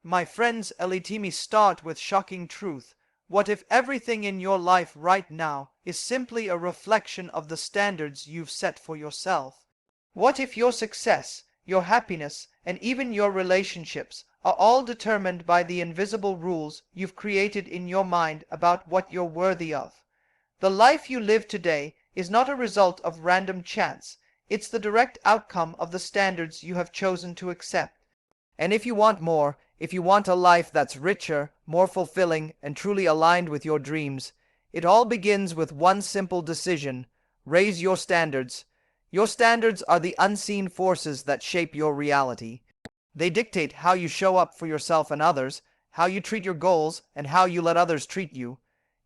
My friends, let me start with shocking truth. What if everything in your life right now is simply a reflection of the standards you've set for yourself? What if your success, your happiness, and even your relationships are all determined by the invisible rules you've created in your mind about what you're worthy of? The life you live today is not a result of random chance. It's the direct outcome of the standards you have chosen to accept. And if you want more, if you want a life that's richer, more fulfilling, and truly aligned with your dreams, it all begins with one simple decision: raise your standards. Your standards are the unseen forces that shape your reality. They dictate how you show up for yourself and others, how you treat your goals, and how you let others treat you.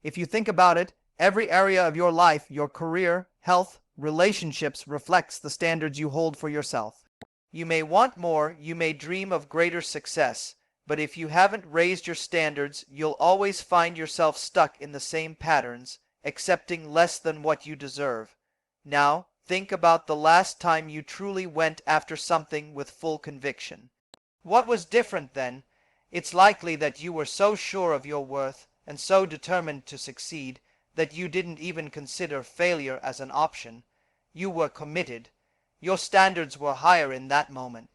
If you think about it, every area of your life, your career, health, relationships, reflects the standards you hold for yourself. You may want more, you may dream of greater success, but if you haven't raised your standards, you'll always find yourself stuck in the same patterns, accepting less than what you deserve. Now, think about the last time you truly went after something with full conviction. What was different then? It's likely that you were so sure of your worth and so determined to succeed that you didn't even consider failure as an option. You were committed. Your standards were higher in that moment.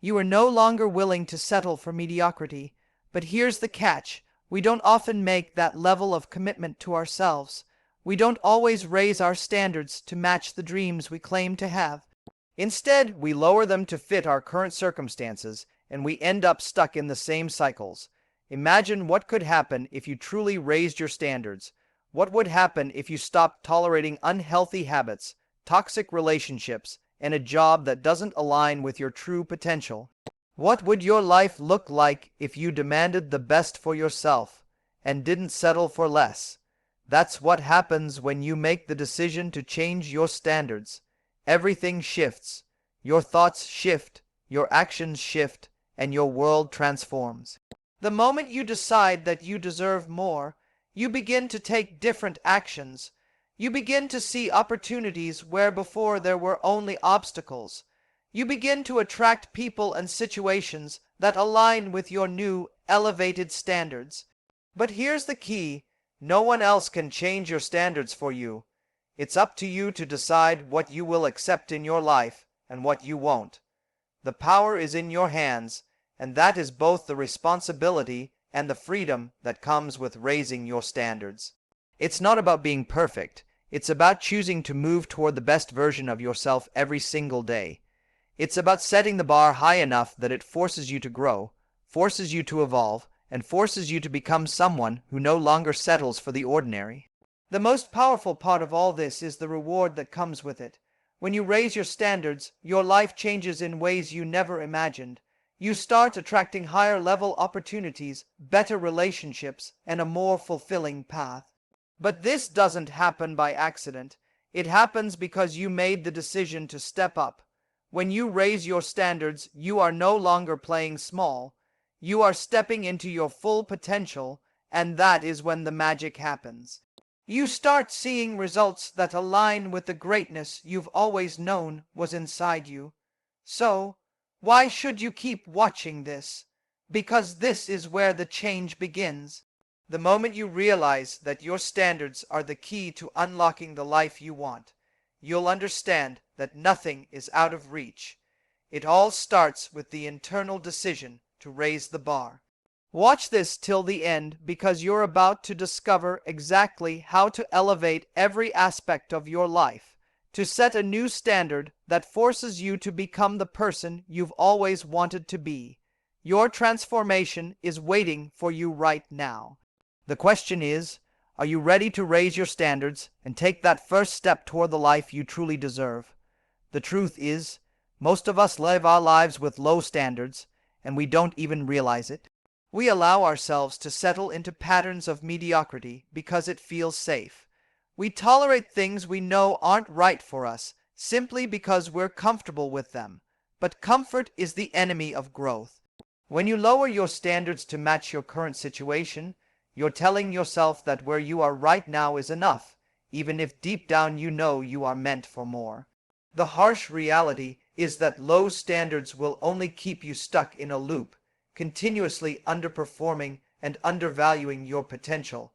You are no longer willing to settle for mediocrity. But here's the catch: we don't often make that level of commitment to ourselves. We don't always raise our standards to match the dreams we claim to have. Instead, we lower them to fit our current circumstances, and we end up stuck in the same cycles. Imagine what could happen if you truly raised your standards. What would happen if you stopped tolerating unhealthy habits, toxic relationships, and a job that doesn't align with your true potential? What would your life look like if you demanded the best for yourself and didn't settle for less? That's what happens when you make the decision to change your standards. Everything shifts. Your thoughts shift, your actions shift, and your world transforms. The moment you decide that you deserve more, you begin to take different actions. You begin to see opportunities where before there were only obstacles. You begin to attract people and situations that align with your new, elevated standards. But here's the key: no one else can change your standards for you. It's up to you to decide what you will accept in your life and what you won't. The power is in your hands, and that is both the responsibility and the freedom that comes with raising your standards. It's not about being perfect. It's about choosing to move toward the best version of yourself every single day. It's about setting the bar high enough that it forces you to grow, forces you to evolve, and forces you to become someone who no longer settles for the ordinary. The most powerful part of all this is the reward that comes with it. When you raise your standards, your life changes in ways you never imagined. You start attracting higher level opportunities, better relationships, and a more fulfilling path. But this doesn't happen by accident. It happens because you made the decision to step up. When you raise your standards, you are no longer playing small. You are stepping into your full potential, and that is when the magic happens. You start seeing results that align with the greatness you've always known was inside you. So, why should you keep watching this? Because this is where the change begins. The moment you realize that your standards are the key to unlocking the life you want, you'll understand that nothing is out of reach. It all starts with the internal decision to raise the bar. Watch this till the end, because you're about to discover exactly how to elevate every aspect of your life, to set a new standard that forces you to become the person you've always wanted to be. Your transformation is waiting for you right now. The question is, are you ready to raise your standards and take that first step toward the life you truly deserve? The truth is, most of us live our lives with low standards, and we don't even realize it. We allow ourselves to settle into patterns of mediocrity because it feels safe. We tolerate things we know aren't right for us simply because we're comfortable with them. But comfort is the enemy of growth. When you lower your standards to match your current situation, you're telling yourself that where you are right now is enough, even if deep down you know you are meant for more. The harsh reality is that low standards will only keep you stuck in a loop, continuously underperforming and undervaluing your potential.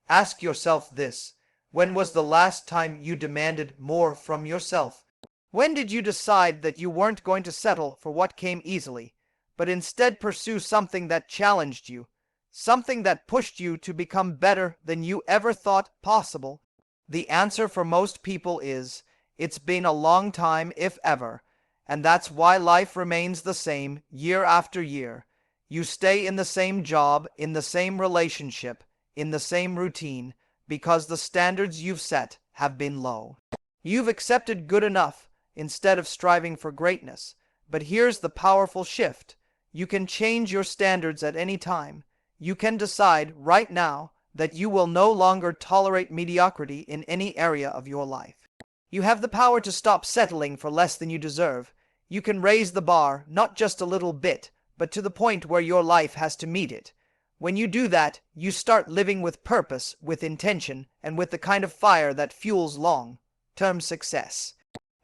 Ask yourself this: when was the last time you demanded more from yourself? When did you decide that you weren't going to settle for what came easily, but instead pursue something that challenged you, something that pushed you to become better than you ever thought possible? The answer for most people is, it's been a long time, if ever, and that's why life remains the same year after year. You stay in the same job, in the same relationship, in the same routine, because the standards you've set have been low. You've accepted good enough instead of striving for greatness. But here's the powerful shift. You can change your standards at any time. You can decide right now that you will no longer tolerate mediocrity in any area of your life. You have the power to stop settling for less than you deserve. You can raise the bar, not just a little bit, but to the point where your life has to meet it. When you do that, you start living with purpose, with intention, and with the kind of fire that fuels long-term success.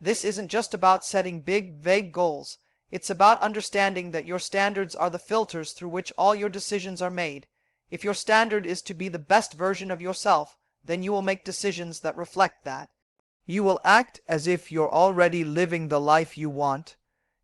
This isn't just about setting big, vague goals. It's about understanding that your standards are the filters through which all your decisions are made. If your standard is to be the best version of yourself, then you will make decisions that reflect that. You will act as if you're already living the life you want.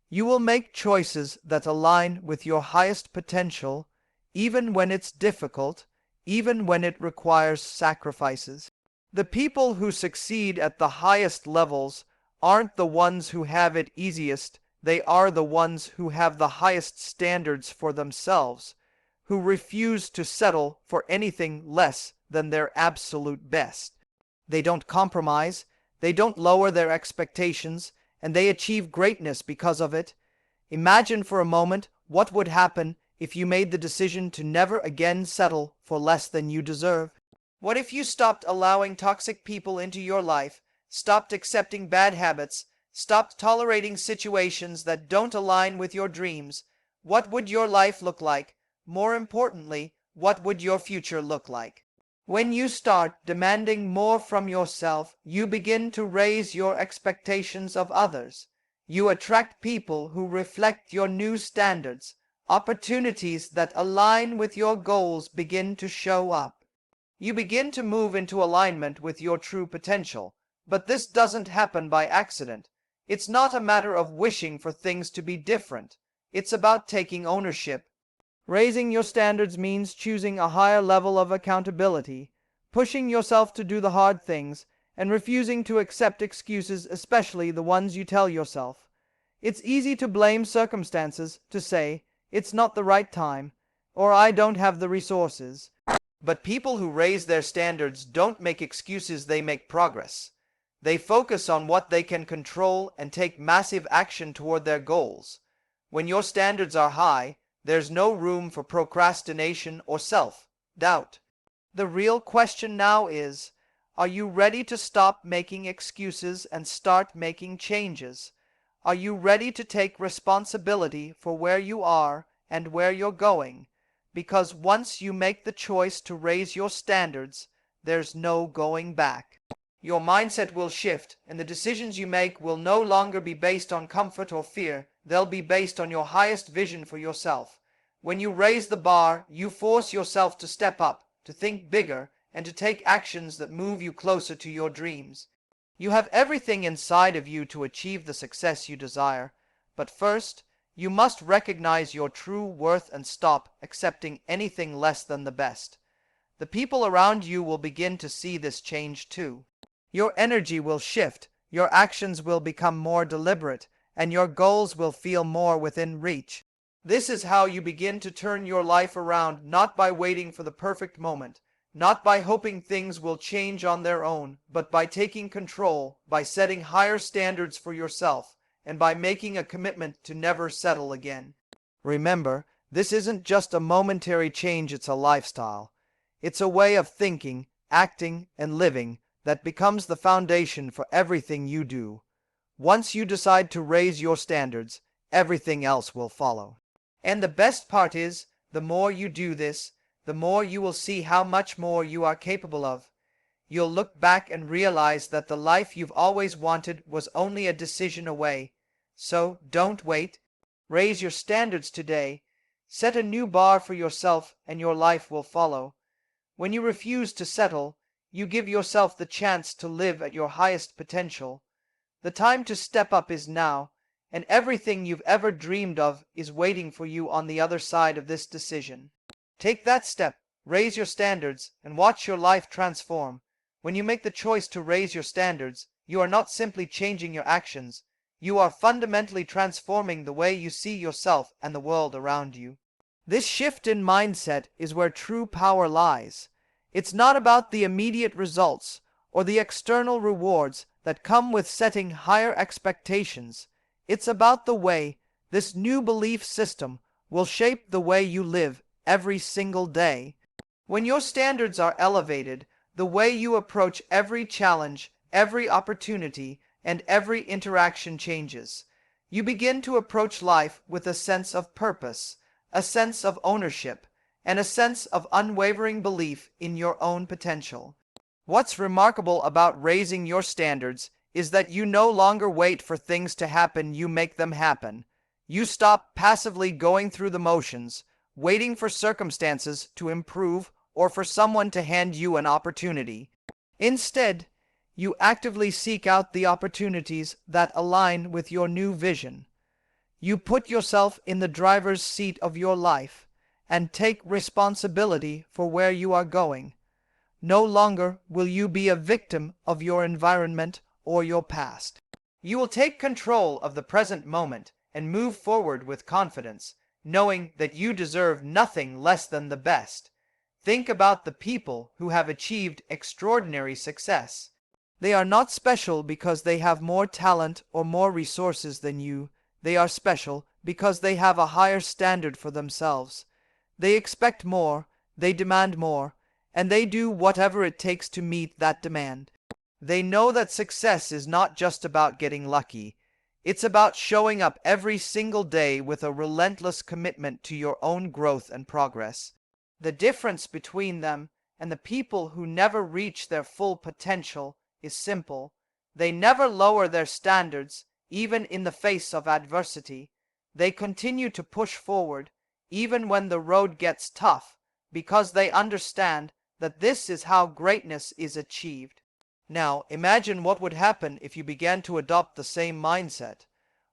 You will make choices that align with your highest potential, even when it's difficult, even when it requires sacrifices. The people who succeed at the highest levels aren't the ones who have it easiest. They are the ones who have the highest standards for themselves, who refuse to settle for anything less than their absolute best. They don't compromise, they don't lower their expectations, and they achieve greatness because of it. Imagine for a moment what would happen if you made the decision to never again settle for less than you deserve. What if you stopped allowing toxic people into your life, stopped accepting bad habits, stopped tolerating situations that don't align with your dreams? What would your life look like? More importantly, what would your future look like? When you start demanding more from yourself, you begin to raise your expectations of others. You attract people who reflect your new standards. Opportunities that align with your goals begin to show up. You begin to move into alignment with your true potential. But this doesn't happen by accident. It's not a matter of wishing for things to be different. It's about taking ownership. Raising your standards means choosing a higher level of accountability, pushing yourself to do the hard things, and refusing to accept excuses, especially the ones you tell yourself. It's easy to blame circumstances, to say, it's not the right time, or I don't have the resources. But people who raise their standards don't make excuses, they make progress. They focus on what they can control and take massive action toward their goals. When your standards are high, there's no room for procrastination or self-doubt. The real question now is, are you ready to stop making excuses and start making changes? Are you ready to take responsibility for where you are and where you're going? Because once you make the choice to raise your standards, there's no going back. Your mindset will shift, and the decisions you make will no longer be based on comfort or fear. They'll be based on your highest vision for yourself. When you raise the bar, you force yourself to step up, to think bigger, and to take actions that move you closer to your dreams. You have everything inside of you to achieve the success you desire, but first, you must recognize your true worth and stop accepting anything less than the best. The people around you will begin to see this change too. Your energy will shift, your actions will become more deliberate, and your goals will feel more within reach. This is how you begin to turn your life around, not by waiting for the perfect moment, not by hoping things will change on their own, but by taking control, by setting higher standards for yourself, and by making a commitment to never settle again. Remember, this isn't just a momentary change, it's a lifestyle. It's a way of thinking, acting, and living that becomes the foundation for everything you do. Once you decide to raise your standards, everything else will follow. And the best part is, the more you do this, the more you will see how much more you are capable of. You'll look back and realize that the life you've always wanted was only a decision away. So don't wait. Raise your standards today. Set a new bar for yourself and your life will follow. When you refuse to settle, you give yourself the chance to live at your highest potential. The time to step up is now, and everything you've ever dreamed of is waiting for you on the other side of this decision. Take that step, raise your standards, and watch your life transform. When you make the choice to raise your standards, you are not simply changing your actions, you are fundamentally transforming the way you see yourself and the world around you. This shift in mindset is where true power lies. It's not about the immediate results or the external rewards that come with setting higher expectations. It's about the way this new belief system will shape the way you live every single day. When your standards are elevated, the way you approach every challenge, every opportunity, and every interaction changes. You begin to approach life with a sense of purpose, a sense of ownership, and a sense of unwavering belief in your own potential. What's remarkable about raising your standards is that you no longer wait for things to happen, you make them happen. You stop passively going through the motions, waiting for circumstances to improve or for someone to hand you an opportunity. Instead, you actively seek out the opportunities that align with your new vision. You put yourself in the driver's seat of your life and take responsibility for where you are going. No longer will you be a victim of your environment or your past. You will take control of the present moment and move forward with confidence, knowing that you deserve nothing less than the best. Think about the people who have achieved extraordinary success. They are not special because they have more talent or more resources than you. They are special because they have a higher standard for themselves. They expect more, they demand more, and they do whatever it takes to meet that demand. They know that success is not just about getting lucky. It's about showing up every single day with a relentless commitment to your own growth and progress. The difference between them and the people who never reach their full potential is simple. They never lower their standards, even in the face of adversity. They continue to push forward, even when the road gets tough, because they understand that this is how greatness is achieved. Now, imagine what would happen if you began to adopt the same mindset.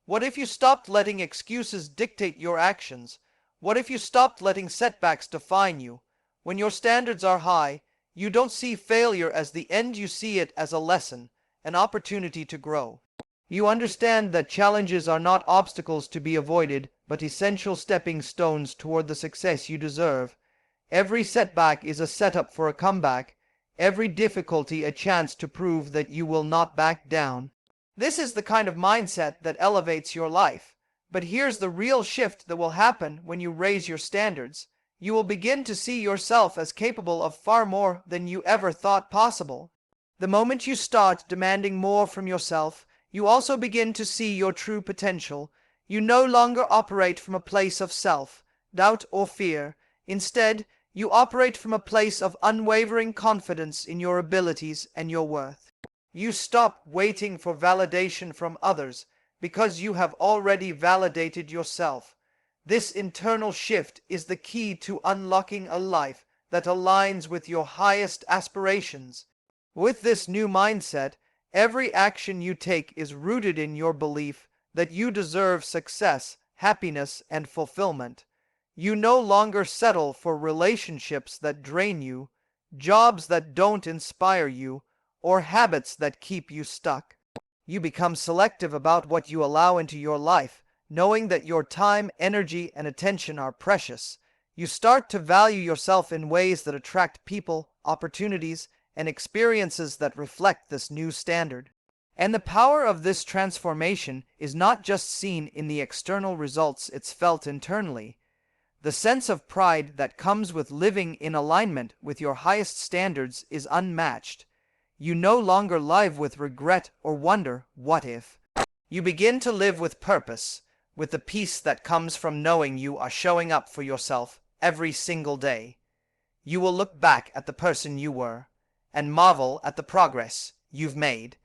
What if you stopped letting excuses dictate your actions? What if you stopped letting setbacks define you? When your standards are high, you don't see failure as the end, you see it as a lesson, an opportunity to grow. You understand that challenges are not obstacles to be avoided, but essential stepping stones toward the success you deserve. Every setback is a setup for a comeback, every difficulty a chance to prove that you will not back down. This is the kind of mindset that elevates your life. But here's the real shift that will happen when you raise your standards. You will begin to see yourself as capable of far more than you ever thought possible. The moment you start demanding more from yourself, you also begin to see your true potential. You no longer operate from a place of self-doubt or fear. Instead, you operate from a place of unwavering confidence in your abilities and your worth. You stop waiting for validation from others because you have already validated yourself. This internal shift is the key to unlocking a life that aligns with your highest aspirations. With this new mindset, every action you take is rooted in your belief that you deserve success, happiness, and fulfillment. You no longer settle for relationships that drain you, jobs that don't inspire you, or habits that keep you stuck. You become selective about what you allow into your life, knowing that your time, energy, and attention are precious. You start to value yourself in ways that attract people, opportunities, and experiences that reflect this new standard. And the power of this transformation is not just seen in the external results, it's felt internally. The sense of pride that comes with living in alignment with your highest standards is unmatched. You no longer live with regret or wonder, what if? You begin to live with purpose, with the peace that comes from knowing you are showing up for yourself every single day. You will look back at the person you were and marvel at the progress you've made.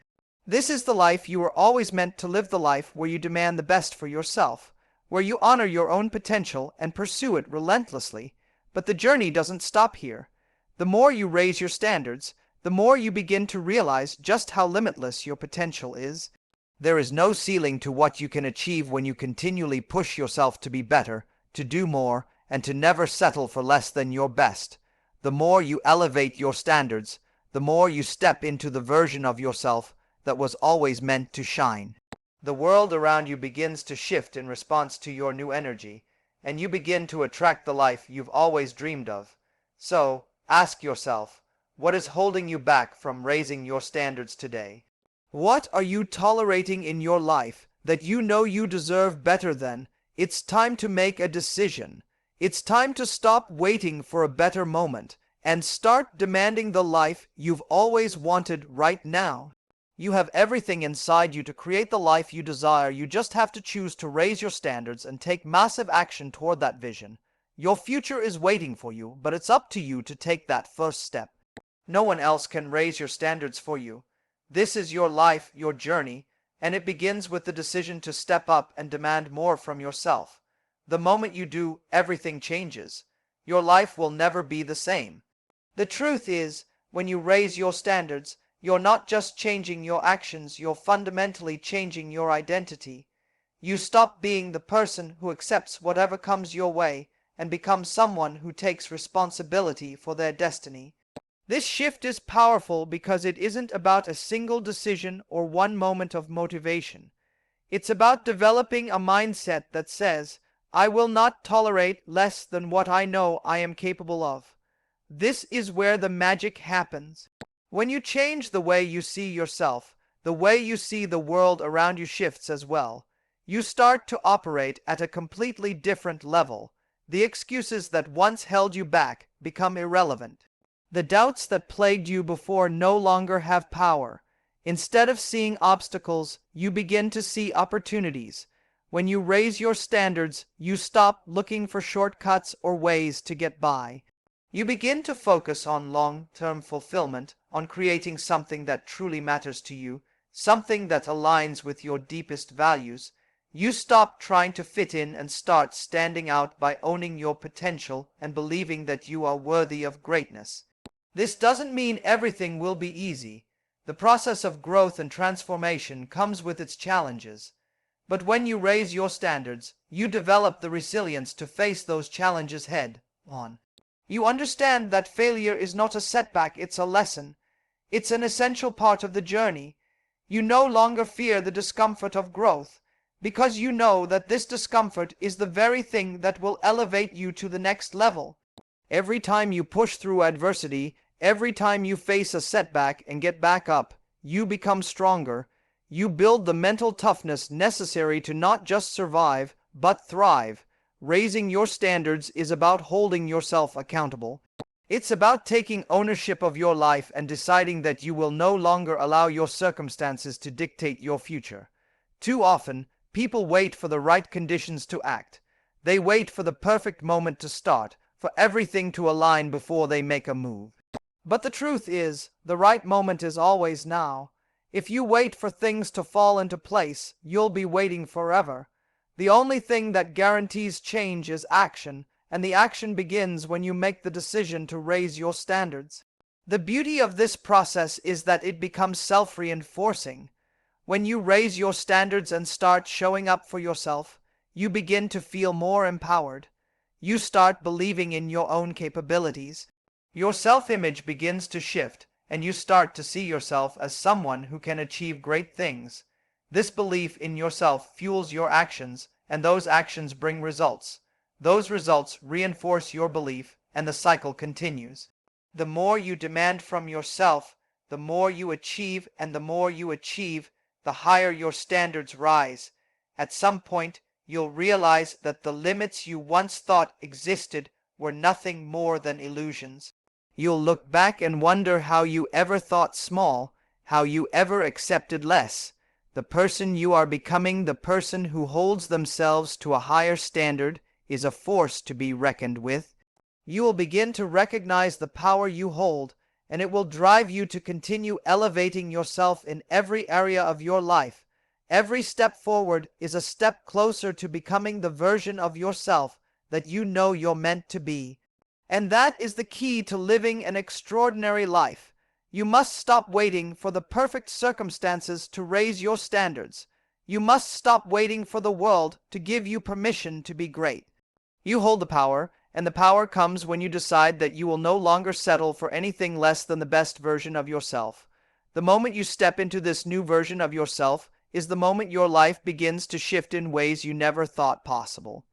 This is the life you were always meant to live, the life where you demand the best for yourself, where you honor your own potential and pursue it relentlessly. But the journey doesn't stop here. The more you raise your standards, the more you begin to realize just how limitless your potential is. There is no ceiling to what you can achieve when you continually push yourself to be better, to do more, and to never settle for less than your best. The more you elevate your standards, the more you step into the version of yourself that was always meant to shine. The world around you begins to shift in response to your new energy, and you begin to attract the life you've always dreamed of. So, ask yourself, what is holding you back from raising your standards today? What are you tolerating in your life that you know you deserve better than? It's time to make a decision. It's time to stop waiting for a better moment and start demanding the life you've always wanted right now. You have everything inside you to create the life you desire. You just have to choose to raise your standards and take massive action toward that vision. Your future is waiting for you, but it's up to you to take that first step. No one else can raise your standards for you. This is your life, your journey, and it begins with the decision to step up and demand more from yourself. The moment you do, everything changes. Your life will never be the same. The truth is, when you raise your standards, you're not just changing your actions, you're fundamentally changing your identity. You stop being the person who accepts whatever comes your way and become someone who takes responsibility for their destiny. This shift is powerful because it isn't about a single decision or one moment of motivation. It's about developing a mindset that says, I will not tolerate less than what I know I am capable of. This is where the magic happens. When you change the way you see yourself, the way you see the world around you shifts as well. You start to operate at a completely different level. The excuses that once held you back become irrelevant. The doubts that plagued you before no longer have power. Instead of seeing obstacles, you begin to see opportunities. When you raise your standards, you stop looking for shortcuts or ways to get by. You begin to focus on long-term fulfillment, on creating something that truly matters to you, something that aligns with your deepest values. You stop trying to fit in and start standing out by owning your potential and believing that you are worthy of greatness. This doesn't mean everything will be easy. The process of growth and transformation comes with its challenges. But when you raise your standards, you develop the resilience to face those challenges head on. You understand that failure is not a setback, it's a lesson. It's an essential part of the journey. You no longer fear the discomfort of growth, because you know that this discomfort is the very thing that will elevate you to the next level. Every time you push through adversity, every time you face a setback and get back up, you become stronger. You build the mental toughness necessary to not just survive, but thrive. Raising your standards is about holding yourself accountable. It's about taking ownership of your life and deciding that you will no longer allow your circumstances to dictate your future. Too often, people wait for the right conditions to act. They wait for the perfect moment to start, for everything to align before they make a move. But the truth is, the right moment is always now. If you wait for things to fall into place, you'll be waiting forever. The only thing that guarantees change is action, and the action begins when you make the decision to raise your standards. The beauty of this process is that it becomes self-reinforcing. When you raise your standards and start showing up for yourself, you begin to feel more empowered. You start believing in your own capabilities. Your self-image begins to shift, and you start to see yourself as someone who can achieve great things. This belief in yourself fuels your actions, and those actions bring results. Those results reinforce your belief, and the cycle continues. The more you demand from yourself, the more you achieve, and the more you achieve, the higher your standards rise. At some point, you'll realize that the limits you once thought existed were nothing more than illusions. You'll look back and wonder how you ever thought small, how you ever accepted less. The person you are becoming, the person who holds themselves to a higher standard, is a force to be reckoned with. You will begin to recognize the power you hold, and it will drive you to continue elevating yourself in every area of your life. Every step forward is a step closer to becoming the version of yourself that you know you're meant to be. And that is the key to living an extraordinary life. You must stop waiting for the perfect circumstances to raise your standards. You must stop waiting for the world to give you permission to be great. You hold the power, and the power comes when you decide that you will no longer settle for anything less than the best version of yourself. The moment you step into this new version of yourself is the moment your life begins to shift in ways you never thought possible.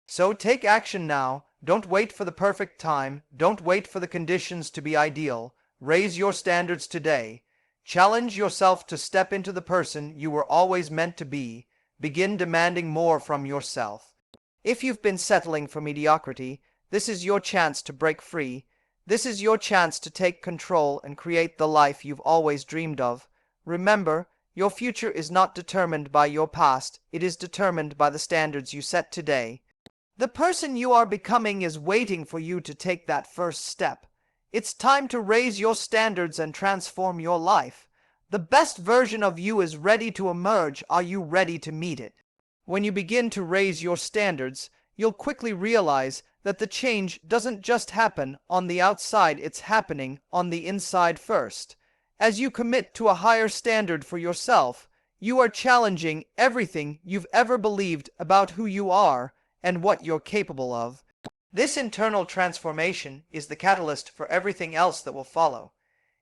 So take action now. Don't wait for the perfect time. Don't wait for the conditions to be ideal. Raise your standards today. Challenge yourself to step into the person you were always meant to be. Begin demanding more from yourself. If you've been settling for mediocrity, this is your chance to break free. This is your chance to take control and create the life you've always dreamed of. Remember, your future is not determined by your past. It is determined by the standards you set today. The person you are becoming is waiting for you to take that first step. It's time to raise your standards and transform your life. The best version of you is ready to emerge. Are you ready to meet it? When you begin to raise your standards, you'll quickly realize that the change doesn't just happen on the outside, it's happening on the inside first. As you commit to a higher standard for yourself, you are challenging everything you've ever believed about who you are and what you're capable of. This internal transformation is the catalyst for everything else that will follow.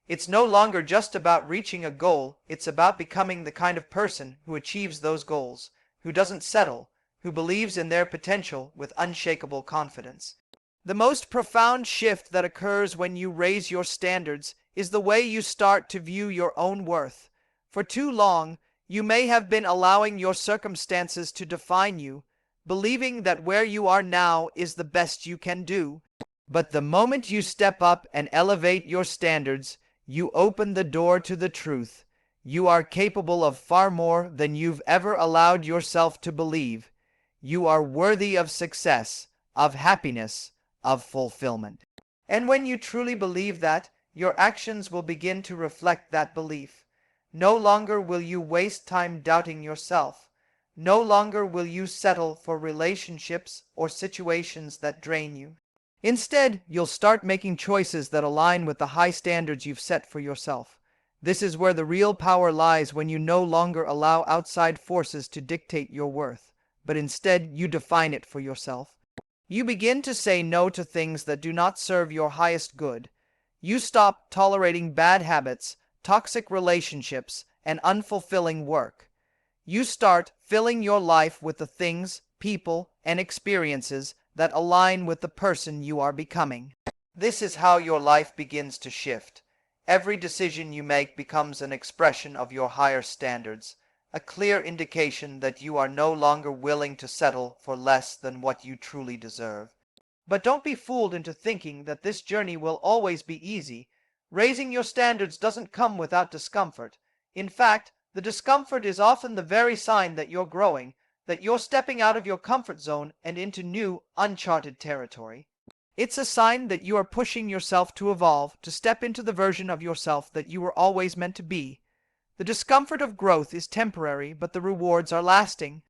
It's no longer just about reaching a goal, it's about becoming the kind of person who achieves those goals, who doesn't settle, who believes in their potential with unshakable confidence. The most profound shift that occurs when you raise your standards is the way you start to view your own worth. For too long, you may have been allowing your circumstances to define you, believing that where you are now is the best you can do. But the moment you step up and elevate your standards, you open the door to the truth. You are capable of far more than you've ever allowed yourself to believe. You are worthy of success, of happiness, of fulfillment. And when you truly believe that, your actions will begin to reflect that belief. No longer will you waste time doubting yourself. No longer will you settle for relationships or situations that drain you. Instead, you'll start making choices that align with the high standards you've set for yourself. This is where the real power lies, when you no longer allow outside forces to dictate your worth, but instead you define it for yourself. You begin to say no to things that do not serve your highest good. You stop tolerating bad habits, toxic relationships, and unfulfilling work. You start filling your life with the things, people, and experiences that align with the person you are becoming. This is how your life begins to shift. Every decision you make becomes an expression of your higher standards, a clear indication that you are no longer willing to settle for less than what you truly deserve. But don't be fooled into thinking that this journey will always be easy. Raising your standards doesn't come without discomfort. In fact, the discomfort is often the very sign that you're growing, that you're stepping out of your comfort zone and into new, uncharted territory. It's a sign that you are pushing yourself to evolve, to step into the version of yourself that you were always meant to be. The discomfort of growth is temporary, but the rewards are lasting.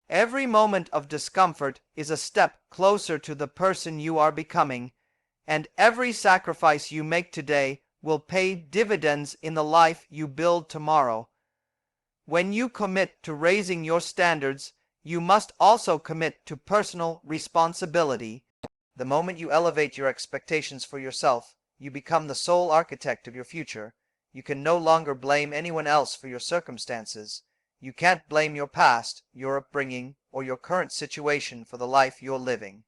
Every moment of discomfort is a step closer to the person you are becoming, and every sacrifice you make today will pay dividends in the life you build tomorrow. When you commit to raising your standards, you must also commit to personal responsibility. The moment you elevate your expectations for yourself, you become the sole architect of your future. You can no longer blame anyone else for your circumstances. You can't blame your past, your upbringing, or your current situation for the life you're living.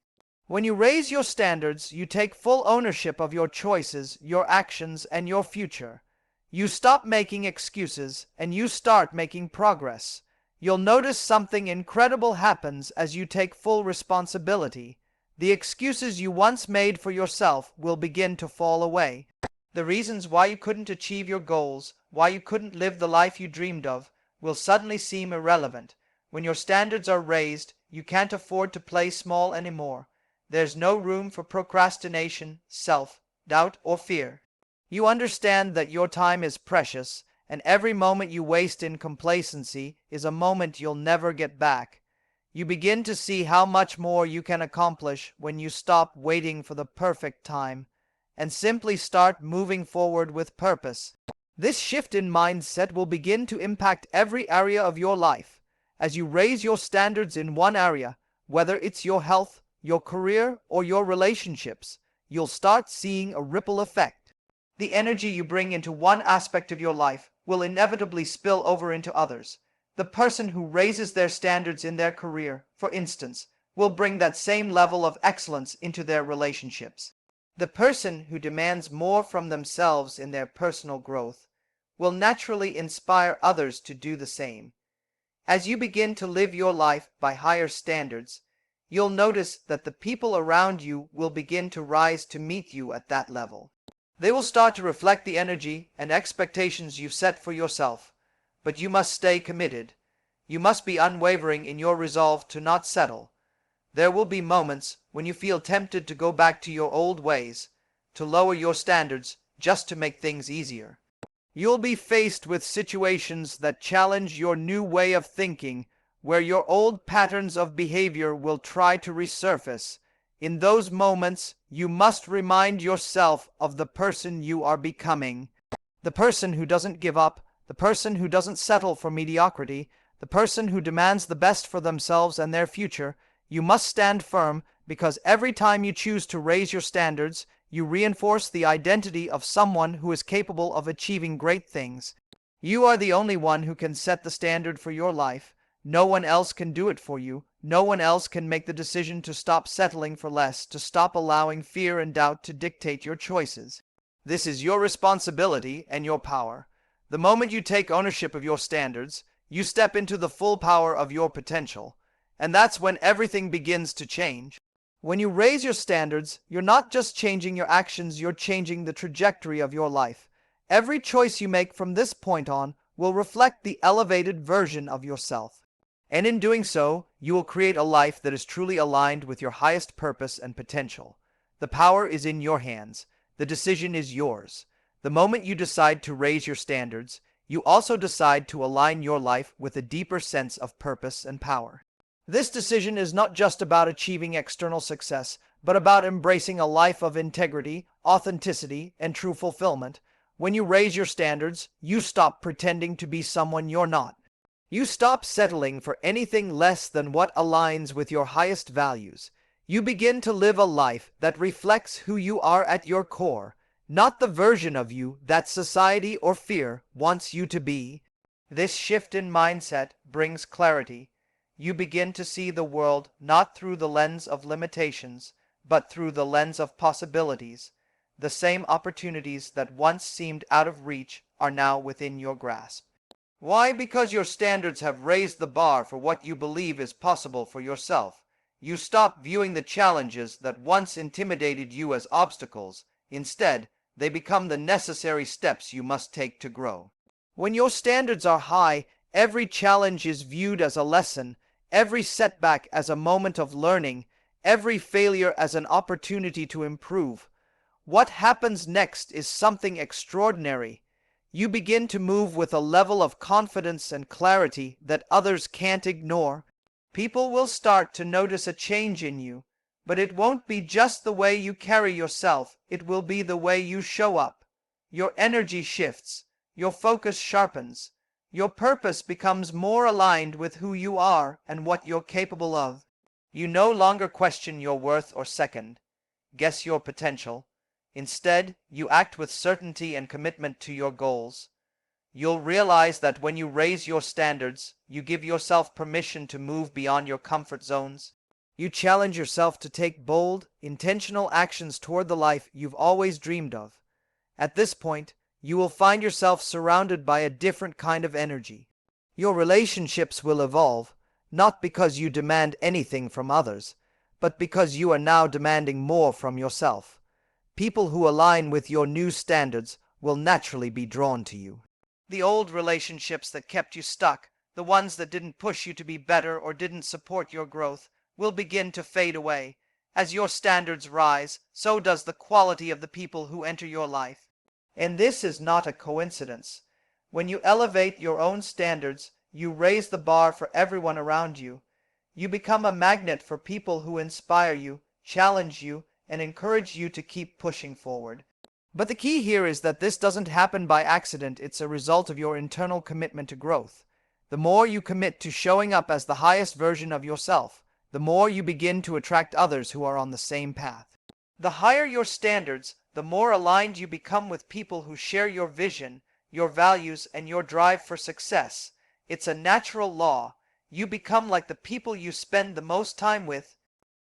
When you raise your standards, you take full ownership of your choices, your actions, and your future. You stop making excuses, and you start making progress. You'll notice something incredible happens as you take full responsibility. The excuses you once made for yourself will begin to fall away. The reasons why you couldn't achieve your goals, why you couldn't live the life you dreamed of, will suddenly seem irrelevant. When your standards are raised, you can't afford to play small anymore. There's no room for procrastination, self-doubt, or fear. You understand that your time is precious, and every moment you waste in complacency is a moment you'll never get back. You begin to see how much more you can accomplish when you stop waiting for the perfect time and simply start moving forward with purpose. This shift in mindset will begin to impact every area of your life. As you raise your standards in one area, whether it's your health, your career, or your relationships, you'll start seeing a ripple effect. The energy you bring into one aspect of your life will inevitably spill over into others. The person who raises their standards in their career, for instance, will bring that same level of excellence into their relationships. The person who demands more from themselves in their personal growth will naturally inspire others to do the same. As you begin to live your life by higher standards, you'll notice that the people around you will begin to rise to meet you at that level. They will start to reflect the energy and expectations you've set for yourself, but you must stay committed. You must be unwavering in your resolve to not settle. There will be moments when you feel tempted to go back to your old ways, to lower your standards just to make things easier. You'll be faced with situations that challenge your new way of thinking, where your old patterns of behavior will try to resurface. In those moments, you must remind yourself of the person you are becoming. The person who doesn't give up, the person who doesn't settle for mediocrity, the person who demands the best for themselves and their future. You must stand firm, because every time you choose to raise your standards, you reinforce the identity of someone who is capable of achieving great things. You are the only one who can set the standard for your life. No one else can do it for you. No one else can make the decision to stop settling for less, to stop allowing fear and doubt to dictate your choices. This is your responsibility and your power. The moment you take ownership of your standards, you step into the full power of your potential. And that's when everything begins to change. When you raise your standards, you're not just changing your actions, you're changing the trajectory of your life. Every choice you make from this point on will reflect the elevated version of yourself. And in doing so, you will create a life that is truly aligned with your highest purpose and potential. The power is in your hands. The decision is yours. The moment you decide to raise your standards, you also decide to align your life with a deeper sense of purpose and power. This decision is not just about achieving external success, but about embracing a life of integrity, authenticity, and true fulfillment. When you raise your standards, you stop pretending to be someone you're not. You stop settling for anything less than what aligns with your highest values. You begin to live a life that reflects who you are at your core, not the version of you that society or fear wants you to be. This shift in mindset brings clarity. You begin to see the world not through the lens of limitations, but through the lens of possibilities. The same opportunities that once seemed out of reach are now within your grasp. Why? Because your standards have raised the bar for what you believe is possible for yourself. You stop viewing the challenges that once intimidated you as obstacles. Instead, they become the necessary steps you must take to grow. When your standards are high, every challenge is viewed as a lesson, every setback as a moment of learning, every failure as an opportunity to improve. What happens next is something extraordinary. You begin to move with a level of confidence and clarity that others can't ignore. People will start to notice a change in you, but it won't be just the way you carry yourself, it will be the way you show up. Your energy shifts, your focus sharpens, your purpose becomes more aligned with who you are and what you're capable of. You no longer question your worth or guess your potential. Instead, you act with certainty and commitment to your goals. You'll realize that when you raise your standards, you give yourself permission to move beyond your comfort zones. You challenge yourself to take bold, intentional actions toward the life you've always dreamed of. At this point, you will find yourself surrounded by a different kind of energy. Your relationships will evolve, not because you demand anything from others, but because you are now demanding more from yourself. People who align with your new standards will naturally be drawn to you. The old relationships that kept you stuck, the ones that didn't push you to be better or didn't support your growth, will begin to fade away. As your standards rise, so does the quality of the people who enter your life. And this is not a coincidence. When you elevate your own standards, you raise the bar for everyone around you. You become a magnet for people who inspire you, challenge you, and encourage you to keep pushing forward. But the key here is that this doesn't happen by accident. It's a result of your internal commitment to growth. The more you commit to showing up as the highest version of yourself, the more you begin to attract others who are on the same path. The higher your standards, the more aligned you become with people who share your vision, your values, and your drive for success. It's a natural law. You become like the people you spend the most time with.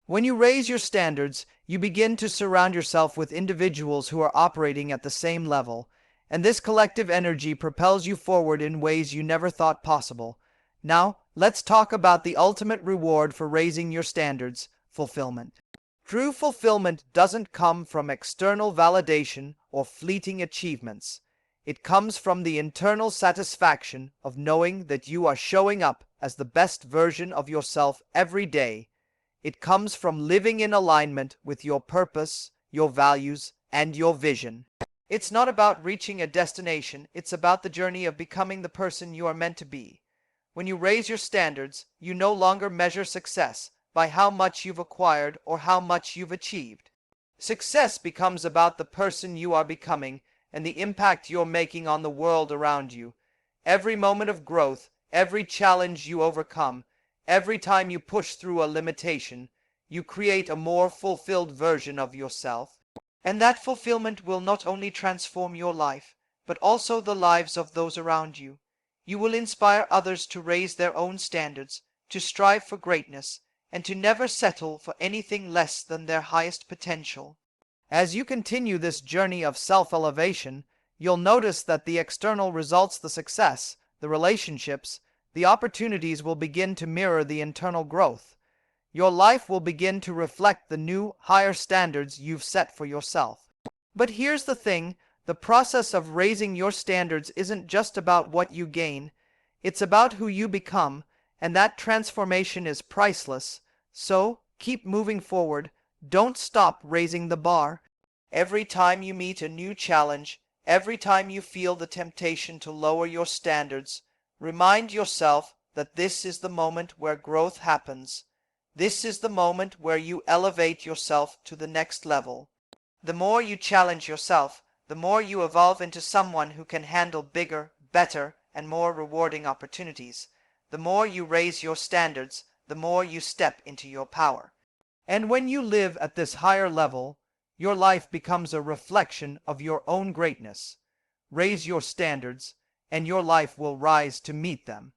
When you raise your standards, you begin to surround yourself with individuals who are operating at the same level, and this collective energy propels you forward in ways you never thought possible. Now, let's talk about the ultimate reward for raising your standards: fulfillment. True fulfillment doesn't come from external validation or fleeting achievements. It comes from the internal satisfaction of knowing that you are showing up as the best version of yourself every day. It comes from living in alignment with your purpose, your values, and your vision. It's not about reaching a destination, it's about the journey of becoming the person you are meant to be. When you raise your standards, you no longer measure success by how much you've acquired or how much you've achieved. Success becomes about the person you are becoming and the impact you're making on the world around you. Every moment of growth, every challenge you overcome, every time you push through a limitation, you create a more fulfilled version of yourself. And that fulfillment will not only transform your life, but also the lives of those around you. You will inspire others to raise their own standards, to strive for greatness, and to never settle for anything less than their highest potential. As you continue this journey of self-elevation, you'll notice that the external results, the success, the relationships, the opportunities will begin to mirror the internal growth. Your life will begin to reflect the new, higher standards you've set for yourself. But here's the thing, the process of raising your standards isn't just about what you gain, it's about who you become, and that transformation is priceless. So, keep moving forward. Don't stop raising the bar. Every time you meet a new challenge, every time you feel the temptation to lower your standards, remind yourself that this is the moment where growth happens. This is the moment where you elevate yourself to the next level. The more you challenge yourself, the more you evolve into someone who can handle bigger, better, and more rewarding opportunities. The more you raise your standards, the more you step into your power. And when you live at this higher level, your life becomes a reflection of your own greatness. Raise your standards, and your life will rise to meet them.